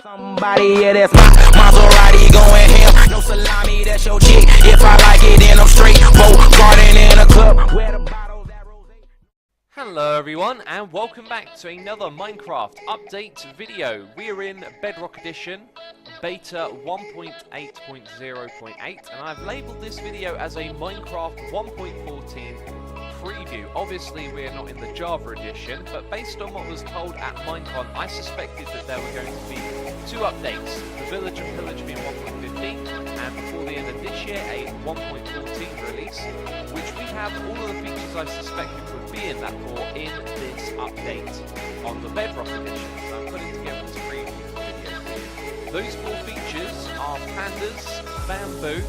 Somebody, yeah, that's my Maserati going ham. No salami, that's your chick. If I like it, then I'm straight. Boat garden in a club where the bottles at rose. Hello everyone, and welcome back to another Minecraft update video. We're in Bedrock Edition, beta 1.8.0.8, and I've labelled this video as a Minecraft 1.14 preview. Obviously we're not in the Java edition, but based on what was told at Minecon, I suspected that there were going to be two updates, the Village and Pillage being 1.15, and before the end of this year a 1.14 release, which we have all of the features I suspected would be in that for in this update on the Bedrock edition. So I'm putting together this preview video for you. Those four features are pandas, bamboo,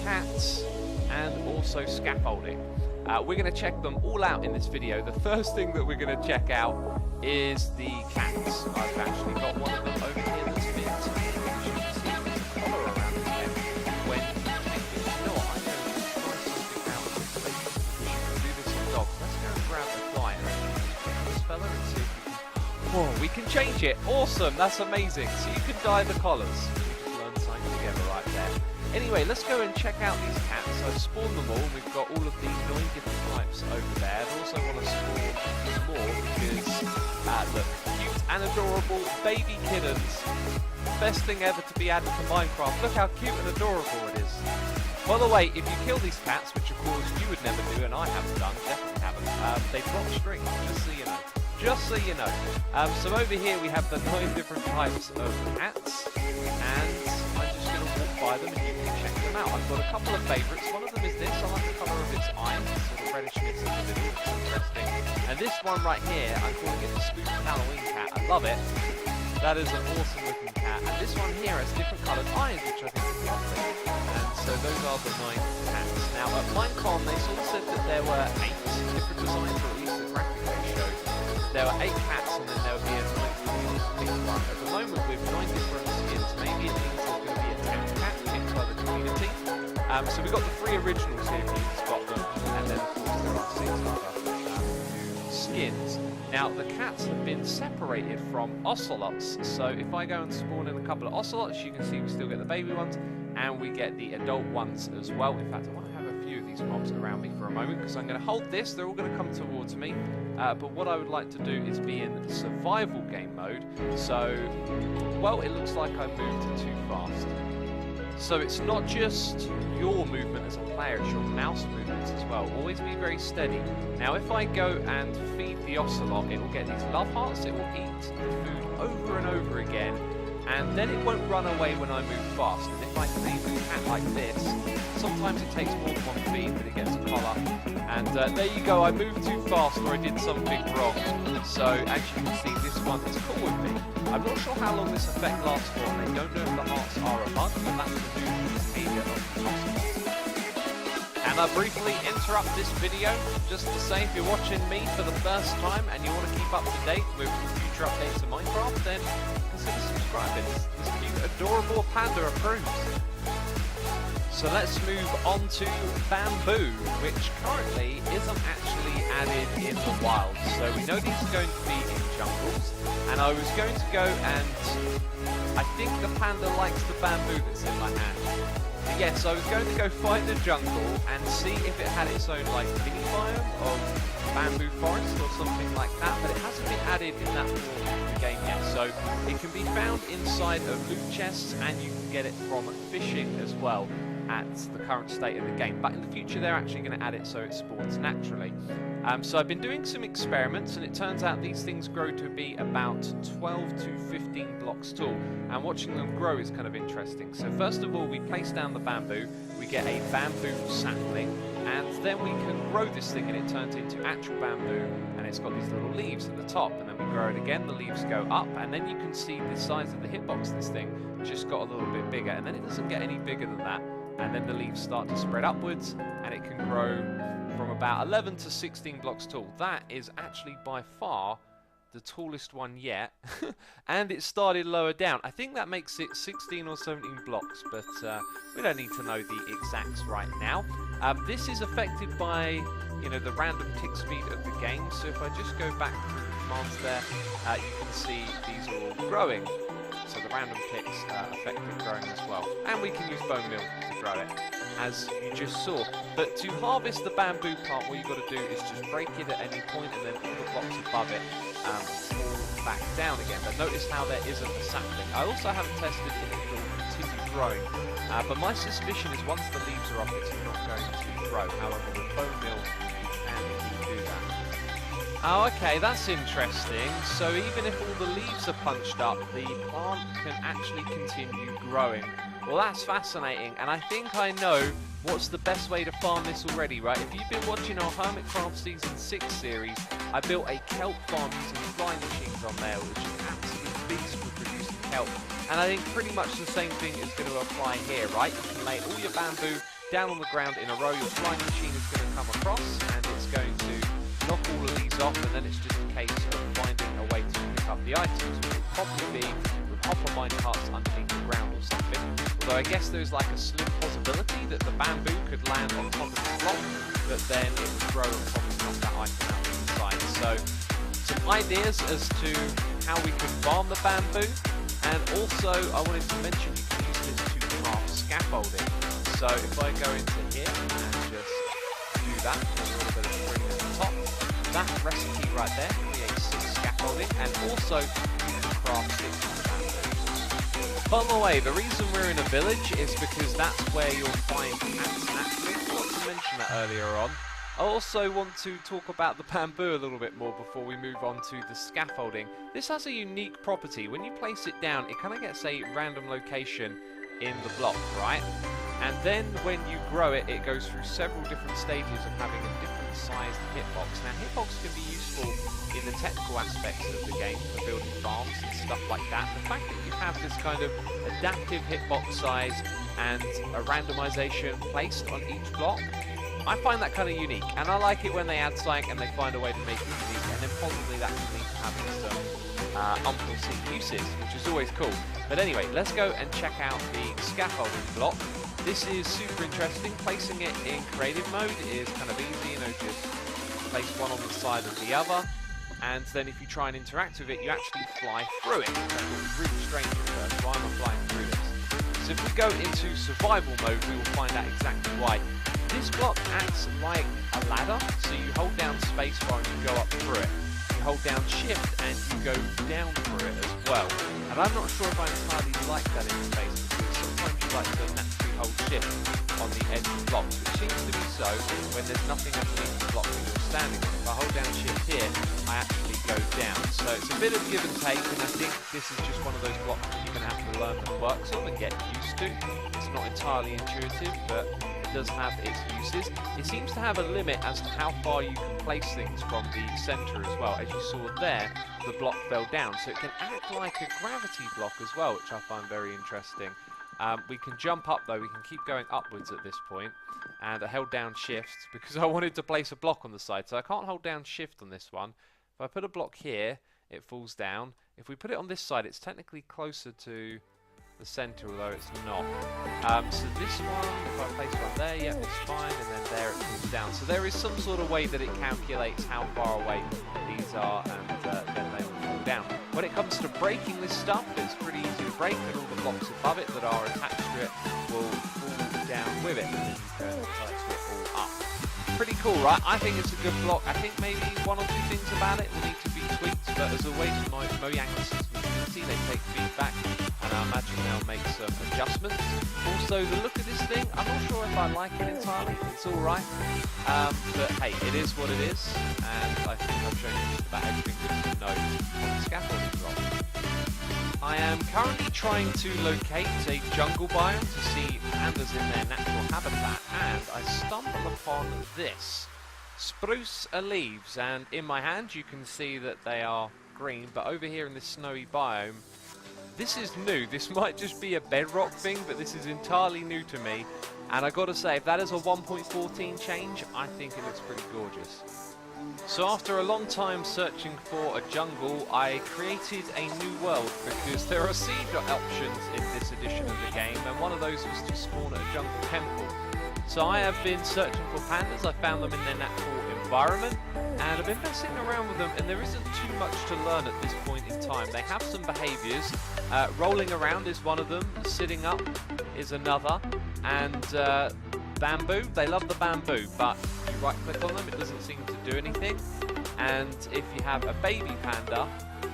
cats, and also scaffolding. We're going to check them all out in this video. The first thing that we're going to check out is the cats. I've actually got one of them over here that's been, you should see the collar around his head when you take it. You know what, I'm going to try something out quickly. We should do this with dogs. Let's go and grab the fly and this fella and see if we can... Whoa, we can change it. Awesome, that's amazing. So you can dye the collars. We just learned something together right there. Anyway, let's go and check out these cats. I've spawned them all. We've got all of the 9 different types over there. I also want to spawn more because, look, cute and adorable baby kittens. Best thing ever to be added to Minecraft. Look how cute and adorable it is. By the way, if you kill these cats, which of course you would never do and I haven't done, definitely haven't, they drop strings, just so you know. Just so you know. So over here we have the 9 different types of cats, and I'm just going to walk by them and you can check them out. I've got a couple of favourites. One of them is this. I like the colour of its eyes, sort of reddish-ness in the middle. It's interesting. And this one right here, I'm calling it the Spooky Halloween cat. I love it. That is an awesome-looking cat. And this one here has different coloured eyes, which I think is lovely. And so those are the 9 cats. Now at Minecon, they sort of said that there were 8 different designs, or at least the graphic they showed. There were 8 cats, and then there would be a 9th one. At the moment, with 9 different skins, maybe it means there's going to be a 10th cat picked by the community. So we've got the 3 originals here, if you can spot them, and then of course there are 6 other skins. Now the cats have been separated from ocelots, so if I go and spawn in a couple of ocelots, you can see we still get the baby ones, and we get the adult ones as well. In fact, I want to have a few of these mobs around me for a moment, because I'm going to hold this, they're all going to come towards me, but what I would like to do is be in survival game mode, so, well, it looks like I moved too fast. So it's not just your movement as a player, it's your mouse movements as well. Always be very steady. Now if I go and feed the ocelot, it will get these love hearts, it will eat the food over and over again, and then it won't run away when I move fast. And if I feed the cat like this, sometimes it takes more than one feed, but it gets a collar. And there you go, I moved too fast or I did something wrong. So as you can see, this one is cool with me. I'm not sure how long this effect lasts for, and I don't know if the hearts are a bug, but that's the new behavior of the ocelot. And I briefly interrupt this video just to say, if you're watching me for the first time and you want to keep up to date with future updates of Minecraft, then consider subscribing. This cute, adorable panda approves. So let's move on to bamboo, which currently isn't actually added in the wild. So we know these are going to be in jungles, and I was going to go and I think the panda likes the bamboo that's in my hand. But yes, I was going to go find a jungle and see if it had its own like mini biome of bamboo forest or something like that, but it hasn't been added in that form of the game yet. So it can be found inside of loot chests, and you can get it from fishing as well at the current state of the game, but in the future they're actually going to add it so it spawns naturally. So I've been doing some experiments, and it turns out these things grow to be about 12 to 15 blocks tall, and watching them grow is kind of interesting. So first of all, we place down the bamboo, we get a bamboo sapling, and then we can grow this thing and it turns into actual bamboo, and it's got these little leaves at the top, and then we grow it again, the leaves go up, and then you can see the size of the hitbox of this thing just got a little bit bigger, and then it doesn't get any bigger than that. And then the leaves start to spread upwards, and it can grow from about 11 to 16 blocks tall. That is actually by far the tallest one yet, and it started lower down. I think that makes it 16 or 17 blocks, but we don't need to know the exacts right now. This is affected by, you know, the random tick speed of the game, so if I just go back to the commands there, you can see these are all growing. So so the random clicks affect it growing as well. And we can use bone meal to grow it, as you just saw. But to harvest the bamboo plant, what you've got to do is just break it at any point, and then all the blocks above it fall back down again. But notice how there isn't a sapling. I also haven't tested if it will continue growing, but my suspicion is once the leaves are up, it's not going to grow. However, with bone meal, you can do that. Oh, okay, that's interesting. So even if all the leaves are punched up, the plant can actually continue growing. Well, that's fascinating, and I think I know what's the best way to farm this already, right? If you've been watching our Hermitcraft Season 6 series, I built a kelp farm using flying machines on there, which is an absolute beast for producing kelp. And I think pretty much the same thing is going to apply here, right? You can lay all your bamboo down on the ground in a row, your flying machine is going to come across, and it's going to knock all of these off, and then it's just a case of finding a way to pick up the items, which will probably be with hopper mine carts underneath the ground or something. Although I guess there's like a slim possibility that the bamboo could land on top of the block, but then it would grow and probably knock that item out of the side. So some ideas as to how we could farm the bamboo, and also I wanted to mention you can use this to craft scaffolding. So if I go into here and just do that, there's a little bit of string at the top. That recipe right there creates some scaffolding, and also you can craft sticks from bamboo. By the way, the reason we're in a village is because that's where you'll find ants naturally. I forgot to mention that earlier on. I also want to talk about the bamboo a little bit more before we move on to the scaffolding. This has a unique property. When you place it down, it kind of gets a random location in the block, right? And then when you grow it, it goes through several different stages of having a different sized hitbox. Now, hitbox can be useful in the technical aspects of the game for building farms and stuff like that. The fact that you have this kind of adaptive hitbox size and a randomization placed on each block, I find that kind of unique. And I like it when they add something and they find a way to make it unique, and then possibly that can lead to having some unforeseen uses, which is always cool. But anyway, let's go and check out the scaffolding block. This is super interesting. Placing it in creative mode is kind of easy, you know, just place one on the side of the other, and then if you try and interact with it, you actually fly through it. That was really strange at first. Why am I flying through this? So if we go into survival mode, we will find out exactly why. This block acts like a ladder, so you hold down spacebar and you go up through it. You hold down shift and you go down through it as well. And I'm not sure if I entirely like that interface, because sometimes you like to naturally hold shift on the edge of blocks, which seems to be so when there's nothing underneath the block that you're standing on. If I hold down shift here, I actually go down. So it's a bit of give and take, and I think this is just one of those blocks that you're going to have to learn the quirks of and get used to. It's not entirely intuitive, but it does have its uses. It seems to have a limit as to how far you can place things from the center as well. As you saw there, the block fell down, so it can act like a gravity block as well, which I find very interesting. We can jump up though, we can keep going upwards at this point, and I held down shift because I wanted to place a block on the side, so I can't hold down shift on this one. If I put a block here, it falls down. If we put it on this side, it's technically closer to the center, although it's not. So this one, if I place one there, yep, it's fine, and then there it falls down. So there is some sort of way that it calculates how far away these are, and then they will fall down. When it comes to breaking this stuff, it's pretty easy to break, and all the blocks above it that are attached to it will fall down with it, and then you can collect it all up. Pretty cool, right? I think it's a good block. I think maybe one or two things about it will need to be tweaked, but as always, my Mojang systems community, they take feedback, and I imagine they'll make some adjustments. Also, the look of this thing, I'm not sure if I like it entirely. It's alright, but hey, it is what it is, and I think I've shown you just about everything that you know on the scaffolding block. I am currently trying to locate a jungle biome to see pandas in their natural habitat, and I stumble upon this. Spruce leaves, and in my hand you can see that they are green, but over here in this snowy biome, this is new. This might just be a bedrock thing, but this is entirely new to me, and I gotta say, if that is a 1.14 change, I think it looks pretty gorgeous. So after a long time searching for a jungle, I created a new world because there are seed options in this edition of the game, and one of those was to spawn at a jungle temple. So I have been searching for pandas. I found them in their natural environment, and I've been messing around with them, and there isn't too much to learn at this point in of time. They have some behaviours. Rolling around is one of them, sitting up is another, and bamboo, they love the bamboo, but you right click on them, it doesn't seem to do anything. And if you have a baby panda,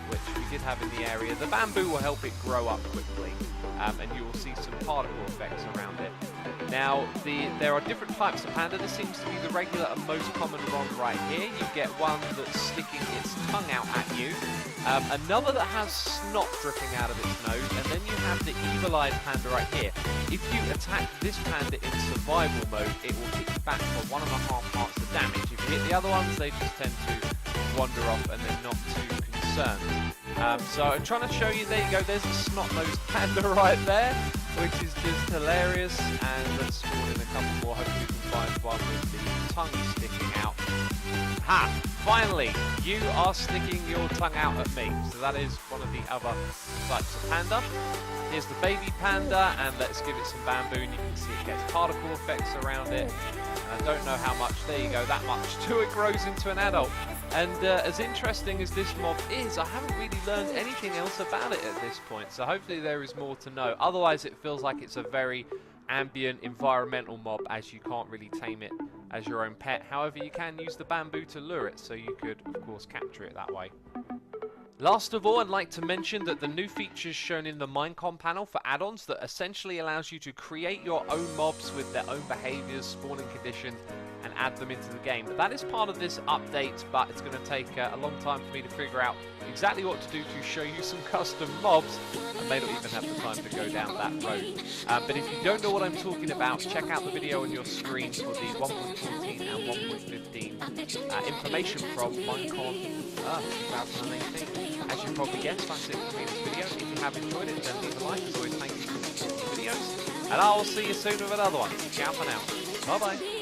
which we did have in the area, the bamboo will help it grow up quickly, and you will see some particle effects around it. Now, there are different types of panda. This seems to be the regular and most common one right here. You get one that's sticking its tongue out at you, another that has snot dripping out of its nose, and then you have the evil-eyed panda right here. If you attack this panda in survival mode, it will hit you back for 1.5 parts of damage. If you hit the other ones, they just tend to wander off and they're not too concerned. So I'm trying to show you, there you go, there's the snot-nosed panda right there, which is just hilarious. And let's spawn in a couple more, hopefully we can find one with the tongue sticking out. Ha! Finally, you are sticking your tongue out at me. So that is one of the other types of panda. Here's the baby panda, and let's give it some bamboo, and you can see it gets particle effects around it. And I don't know how much, there you go, that much till it grows into an adult. And as interesting as this mob is, I haven't really learned anything else about it at this point, so hopefully there is more to know. Otherwise it feels like it's a very ambient environmental mob, as you can't really tame it as your own pet. However, you can use the bamboo to lure it, so you could of course capture it that way. Last of all, I'd like to mention that the new features shown in the Minecon panel for add-ons that essentially allows you to create your own mobs with their own behaviours, spawning conditions, and add them into the game. But that is part of this update, but it's going to take a long time for me to figure out exactly what to do to show you some custom mobs. I may not even have the time to go down that road. But if you don't know what I'm talking about, check out the video on your screen for the 1.14 and 1.15 information from Minecon 2018. As you probably guessed, that's it for me this video. If you have enjoyed it, then leave a like. As always, thank you for watching the videos. And I will see you soon with another one. Ciao for now. Bye bye.